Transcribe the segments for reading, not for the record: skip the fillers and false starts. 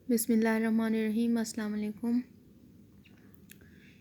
बिस्मिल्लाहिर्रहमानिर्रहीम। अस्सलाम वालेकुम।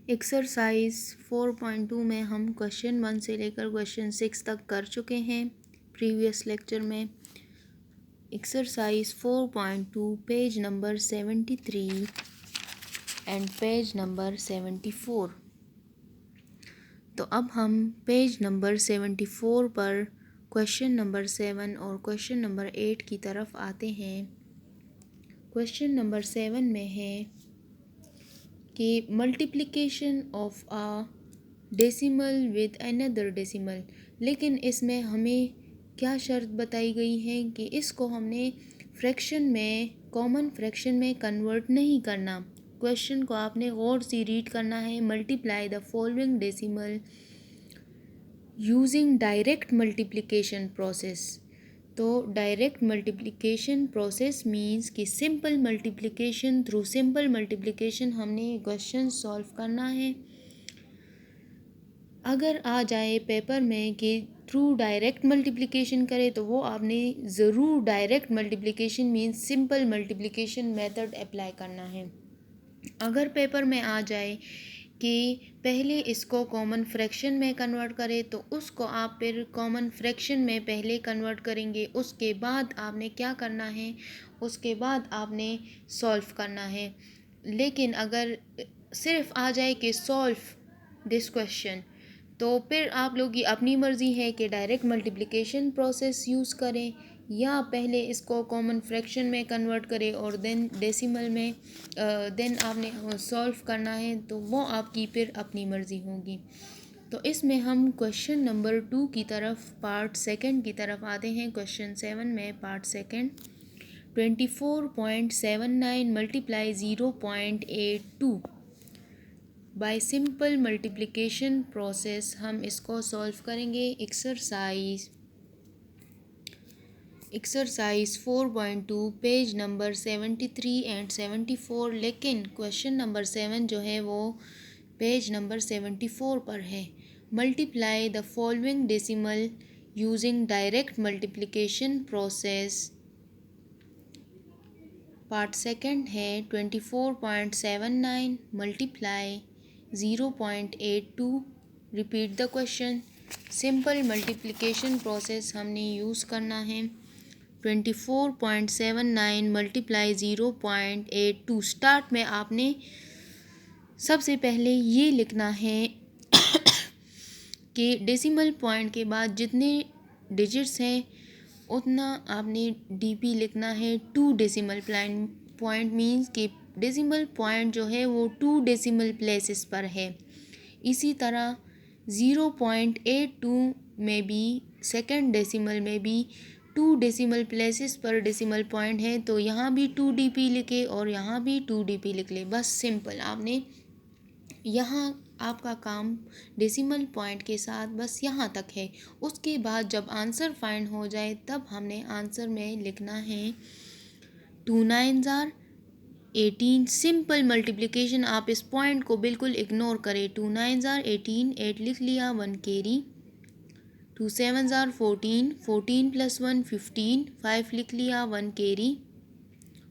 एक्सरसाइज 4.2 में हम क्वेश्चन 1 से लेकर क्वेश्चन 6 तक कर चुके हैं प्रीवियस लेक्चर में। Exercise 4.2 page number 73 and page number 74। तो अब हम पेज नंबर 74 पर क्वेश्चन नंबर 7 और क्वेश्चन नंबर 8 की तरफ आते हैं। क्वेश्चन नंबर 7 में है कि multiplication of a decimal with another decimal, लेकिन इसमें हमें क्या शर्त बताई गई है कि इसको हमने फ्रैक्शन में, कॉमन फ्रैक्शन में कन्वर्ट नहीं करना। क्वेश्चन को आपने गौर से रीड करना है। Multiply the following decimal using direct multiplication process. तो डायरेक्ट मल्टीप्लिकेशन प्रोसेस मींस कि simple multiplication, through simple multiplication हमने क्वेश्चन सॉल्व करना है। अगर आ जाए पेपर में कि थ्रू डायरेक्ट मल्टीप्लिकेशन करें तो वो आपने ज़रूर direct multiplication means simple multiplication method apply करना है। अगर पेपर में आ जाए कि पहले इसको कॉमन फ्रैक्शन में कन्वर्ट करें तो उसको आप फिर कॉमन फ्रैक्शन में पहले कन्वर्ट करेंगे, उसके बाद आपने क्या करना है, उसके बाद आपने सॉल्व करना है। लेकिन अगर सिर्फ आ जाए कि सॉल्व दिस क्वेश्चन तो फिर आप लोग की अपनी मर्ज़ी है कि डायरेक्ट मल्टीप्लिकेशन प्रोसेस यूज़ करें या पहले इसको कॉमन फ्रैक्शन में कन्वर्ट करें और देन डेसिमल में देन आपने सॉल्व करना है। तो वो आपकी फिर अपनी मर्ज़ी होगी। तो इसमें हम क्वेश्चन नंबर 2 की तरफ, पार्ट सेकंड की तरफ आते हैं। क्वेश्चन 7 में part second 24.79 multiply 0.82 bye simple multiplication process हम इसको सॉल्व करेंगे। Exercise 4.2 page number 73 and 74। लेकिन क्वेश्चन नंबर 7 जो है वो पेज नंबर 74 पर है। Multiply the following decimal using direct multiplication process. Part second है 24.79 multiply 0.82। Repeat the question. Simple multiplication process हमने यूज़ करना है। 24.79 मल्टीप्लाई 0.82। स्टार्ट में आपने सबसे पहले ये लिखना है कि डेसिमल पॉइंट के बाद जितने डिजिट्स हैं उतना आपने डीपी लिखना है। 2 डेसिमल पॉइंट मीन्स कि डेसिमल पॉइंट जो है वो 2 डेसिमल प्लेसेस पर है। इसी तरह 0.82 में भी सेकंड डेसिमल में भी 2 डेसिमल प्लेसेस पर डेसिमल पॉइंट है, तो यहाँ भी 2 डीपी लिखे और यहाँ भी 2 डीपी लिख ले। बस सिंपल आपने यहाँ आपका काम डेसिमल पॉइंट के साथ बस यहाँ तक है। उसके बाद जब आंसर फाइंड हो जाए तब हमने आंसर में लिखना है 2 9s are 18। सिंपल मल्टीप्लिकेशन, आप इस पॉइंट को बिल्कुल इग्नोर करें। 2 9s are 18, 8 लिख लिया, 1 कैरी। 2 7s are 14, 14 + 1 15, 5 लिख लिया, 1 carry.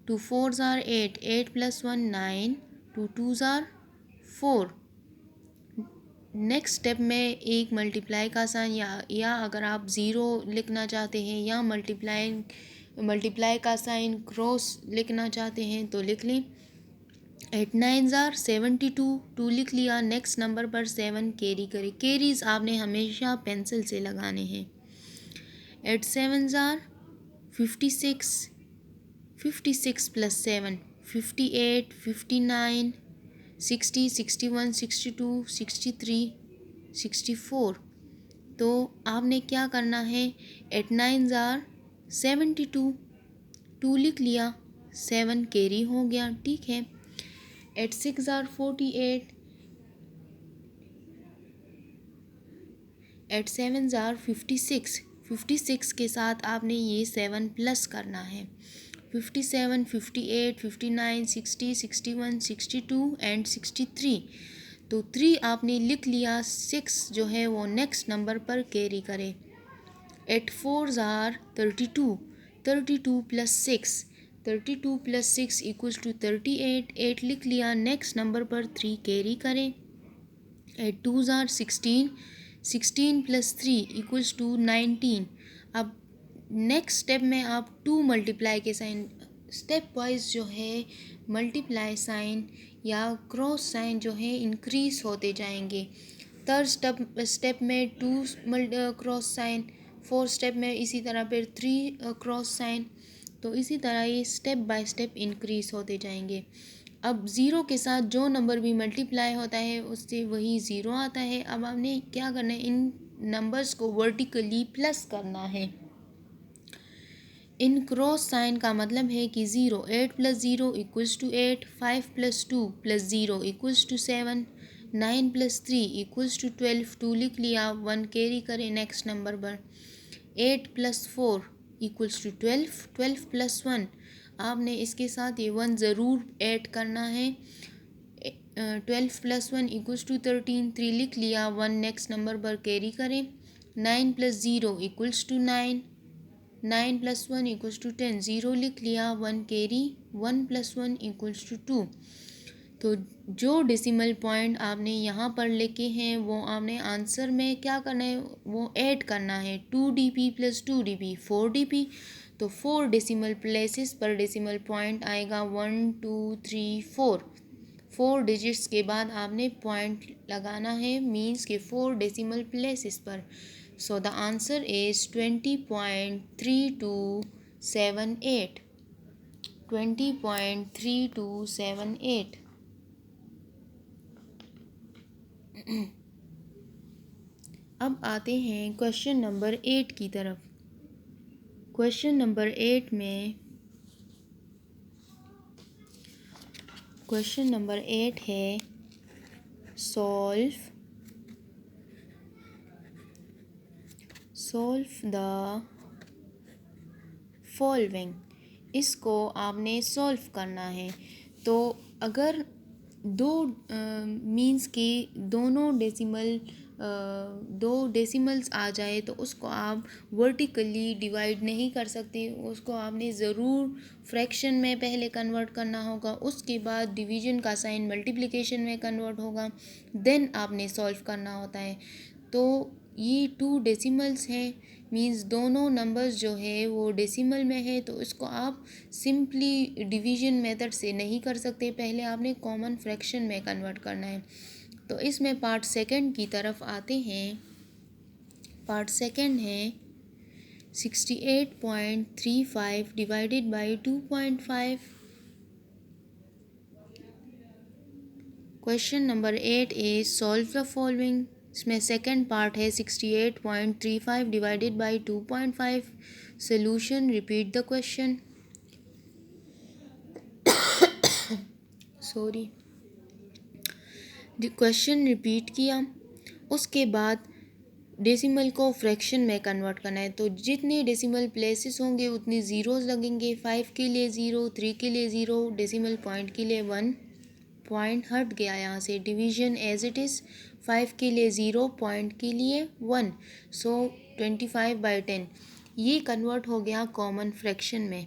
2 4s are 8, 8 + 1 9, 2 2s are 4। Next step में एक मल्टीप्लाई का साइन या अगर आप ज़ीरो लिखना चाहते हैं या मल्टीप्लाई का साइन क्रॉस लिखना चाहते हैं तो लिख लें। 8 9s are 72, 2 लिख लिया। नेक्स्ट नंबर पर 7 कैरी करें। कैरीज आपने हमेशा पेंसिल से लगाने हैं। 8 7s are 56, 56 + 7 58, 59 60, 61 62 63 64। तो आपने क्या करना है, 8 9s are 72, 2 लिख लिया, 7 कैरी हो गया, ठीक है। 8 6 are 48, 8 7s are 56, 56 के साथ आपने ये 7 प्लस करना है। 57 58 59 60 61 62 एंड 63। तो 3 आपने लिख लिया, 6 जो है वो नेक्स्ट नंबर पर कैरी करें। 8 4s are 32, 32 + 6, 32 plus 6 equals to 38, 8 लिख लिया। नेक्स्ट नंबर पर 3 कैरी करें, 8 2s are 16, 16 plus 3 equals to 19। अब नेक्स्ट स्टेप में आप 2 मल्टीप्लाई के साइन स्टेप वाइज जो है मल्टीप्लाई साइन या क्रॉस साइन जो है इंक्रीज होते जाएंगे। थर्ड स्टेप में 2 क्रॉस साइन, फोर्थ स्टेप में इसी तरह फिर 3 क्रॉस साइन। तो इसी तरह ये स्टेप बाय स्टेप इंक्रीज होते जाएंगे। अब ज़ीरो के साथ जो नंबर भी मल्टीप्लाई होता है उससे वही ज़ीरो आता है। अब आपने क्या करना है, इन नंबर्स को वर्टिकली प्लस करना है। इन क्रॉस साइन का मतलब है कि 0, 8 plus 0 equals to 8, 5 plus 2 plus 0 equals to 7, 9 plus 3 equals to 12, 2 लिख लिया। 1 कैरी करें नेक्स्ट नंबर पर, 8 प्लस 4 इक्वल्स टू 12, 12 प्लस 1, आपने इसके साथ ये 1 ज़रूर ऐड करना है। 12 प्लस 1 इक्वल्स टू 13, 3 लिख लिया। 1 नेक्स्ट नंबर पर कैरी करें, 9 plus 0 equals to 9, 9 plus 1 equals to 10, 0 लिख लिया। 1 कैरी, 1 प्लस 1 इक्वल्स टू 2। तो जो डेसिमल पॉइंट आपने यहाँ पर लिखे हैं वो आपने आंसर में क्या करना है, वो ऐड करना है। 2 DP प्लस 2 DP 4 DP। तो 4 डेसिमल प्लेसेस पर डेसिमल पॉइंट आएगा 1 2 3 4। 4 डिजिट्स के बाद आपने पॉइंट लगाना है, मीन्स के 4 डेसिमल प्लेसेस पर। So the answer is 20.3278, 20.3278। अब आते हैं क्वेश्चन नंबर 8 की तरफ। क्वेश्चन नंबर 8 में क्वेश्चन नंबर 8 है सॉल्व द फॉलोइंग। इसको आपने सॉल्व करना है। तो अगर दो मीन्स के दो डेसिमल्स आ जाए तो उसको आप वर्टिकली डिवाइड नहीं कर सकते, उसको आपने ज़रूर फ्रैक्शन में पहले कन्वर्ट करना होगा, उसके बाद डिवीजन का साइन मल्टीप्लिकेशन में कन्वर्ट होगा, देन आपने सॉल्व करना होता है। तो ये 2 डेसिमल्स हैं, मीन्स दोनों नंबर्स जो है वो डेसिमल में है, तो इसको आप सिंपली डिवीजन मेथड से नहीं कर सकते, पहले आपने कॉमन फ्रैक्शन में कन्वर्ट करना है। तो इसमें पार्ट सेकंड की तरफ आते हैं। पार्ट सेकंड है 68.35 divided by 2.5। Question number 8 is solve the following. इसमें सेकंड पार्ट है 68.35 divided by 2.5। Solution, repeat the question. Sorry, question repeat किया, उसके बाद डेसिमल को फ्रैक्शन में कन्वर्ट करना है। तो जितने डेसिमल प्लेसेस होंगे उतने ज़ीरोज़ लगेंगे। 5 के लिए 0, 3 के लिए 0, डेसिमल पॉइंट के लिए 1 पॉइंट हट गया यहाँ से। डिवीजन एज इट इज़, 5 के लिए 0, पॉइंट के लिए 1, सो 25/10 ये कन्वर्ट हो गया कॉमन फ्रैक्शन में।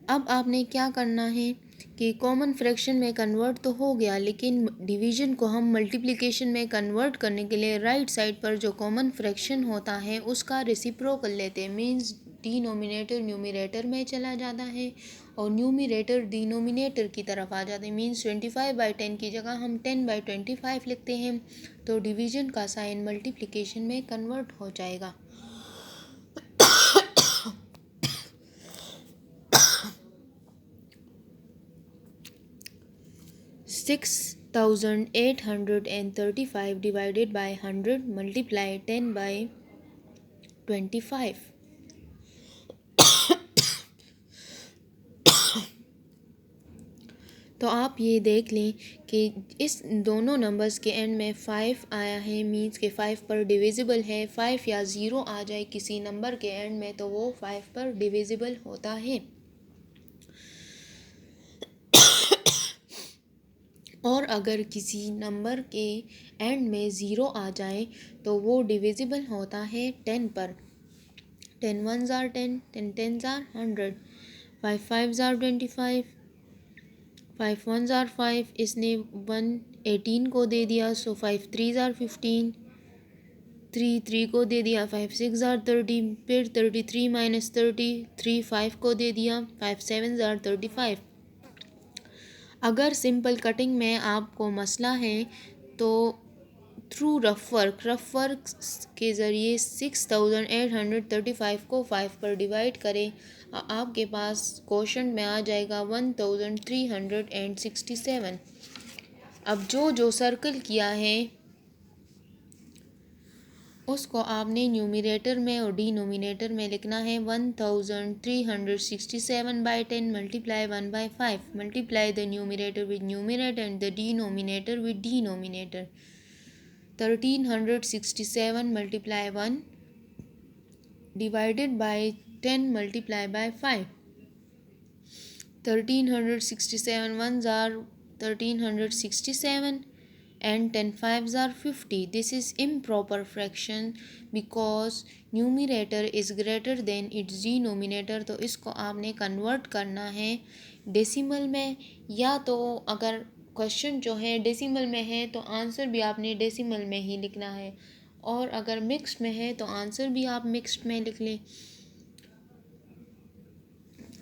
अब आपने क्या करना है कि कॉमन फ्रैक्शन में कन्वर्ट तो हो गया, लेकिन डिवीजन को हम मल्टीप्लिकेशन में कन्वर्ट करने के लिए राइट साइड पर जो कॉमन फ्रैक्शन होता है उसका रेसिप्रोकल लेते हैं। मींस डिनोमिनेटर न्यूमरेटर में चला जाता है और न्यूमरेटर डिनोमिनेटर की तरफ आ जाते हैं। मींस 25/10 की जगह हम 10/25 लिखते हैं, तो डिवीजन का साइन मल्टीप्लिकेशन में कन्वर्ट हो जाएगा। 6835 divided by 100 multiply 10/25। तो आप ये देख लें कि इस दोनों नंबर्स के एंड में 5 आया है, मीन्स के 5 पर डिविजिबल है। 5 या 0 आ जाए किसी नंबर के एंड में तो वो 5 पर डिविजिबल होता है। और अगर किसी नंबर के एंड में 0 आ जाए तो वो डिविजिबल होता है 10 पर। 10 ones are 10, 10 tens are 100, 5 fives are 25, 5 ones are 5, इसने 1 18 को दे दिया, सो 5 थ्रीज आर 15, 3 3 को दे दिया, 5 6 आर 30, फिर 33 माइनस 30, 3 5 को दे दिया, 5 7 आर 35। अगर सिंपल कटिंग में आपको मसला है तो थ्रू रफ वर्क के ज़रिए 6835 को 5 पर डिवाइड करें, आपके पास क्वेश्चन में आ जाएगा 1367। अब जो सर्कल किया है उसको आपने न्यूमरेटर में और डिनोमिनेटर में लिखना है। 1367/10 multiply 1/5, multiply the numerator with numerator and the denominator with denominator. 1367 multiply 1 divided by 10 multiply by 5। 1367 ones are 1367 and 10 fives are 50. This is improper fraction because numerator is greater than its denominator। तो इसको आपने convert करना है decimal में, या तो अगर question जो है डेसिमल में है तो आंसर भी आपने डेसिमल में ही लिखना है, और अगर मिक्स्ड में है तो आंसर भी आप मिक्स्ड में लिख लें।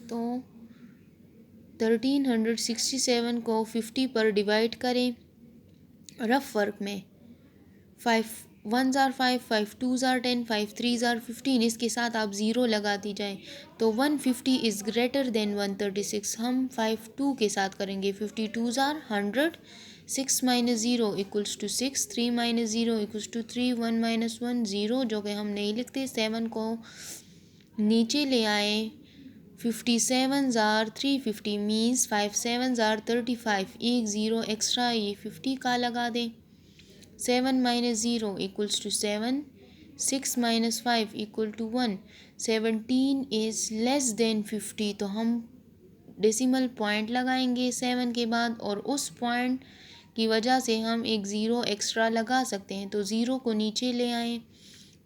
तो 1367 को 50 पर डिवाइड करें रफ वर्क में। 5 ones are 5, 5 twos are 10, 5 threes are 15, इसके साथ आप ज़ीरो लगाती जाएं तो 150 इज़ ग्रेटर देन 136। हम 5 2 के साथ करेंगे, 50 twos are 100, 6 minus zero equals to 6, 3 minus zero equals to 3, 1 minus 1 zero, जो कि हम नहीं लिखते। 7 को नीचे ले आए, 57 ज़ार 350 मीन्स 5 7 ज़ार 35, एक ज़ीरो एक्स्ट्रा ये 50 का लगा दें। 7 minus zero equals to 7, 6 minus 5 equal to 1, 17 is less than 50, तो हम डेसिमल पॉइंट लगाएंगे 7 के बाद, और उस पॉइंट की वजह से हम एक ज़ीरो एक्स्ट्रा लगा सकते हैं, तो ज़ीरो को नीचे ले आएँ।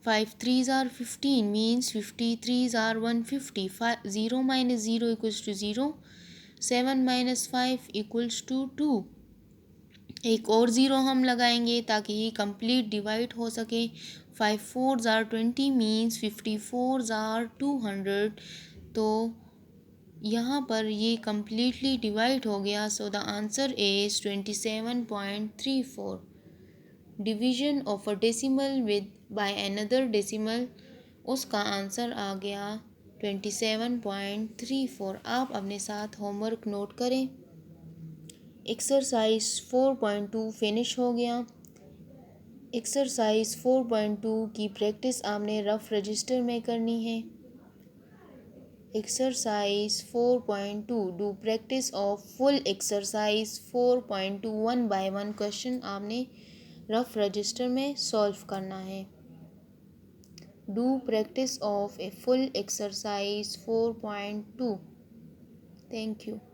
5 threes are 15 means 50 threes are 150, 0 minus 0 equals to 0, 7 minus 5 equals to 2। एक और ज़ीरो हम लगाएंगे ताकि ये कंप्लीट डिवाइड हो सके। 5 4s are 20 means 54s are 200, तो यहाँ पर ये कम्प्लीटली डिवाइड हो गया। So the answer is 27.34। Division of a decimal with by another decimal, उसका आंसर आ गया 27.34। आप अपने साथ होमवर्क नोट करें। एक्सरसाइज 4.2 फिनिश हो गया। एक्सरसाइज 4.2 की प्रैक्टिस आपने रफ रजिस्टर में करनी है। Exercise 4.2 do practice of full exercise 4.2 1 by 1 question आपने रफ रजिस्टर में सॉल्व करना है। Do practice of a full exercise 4.2। Thank you.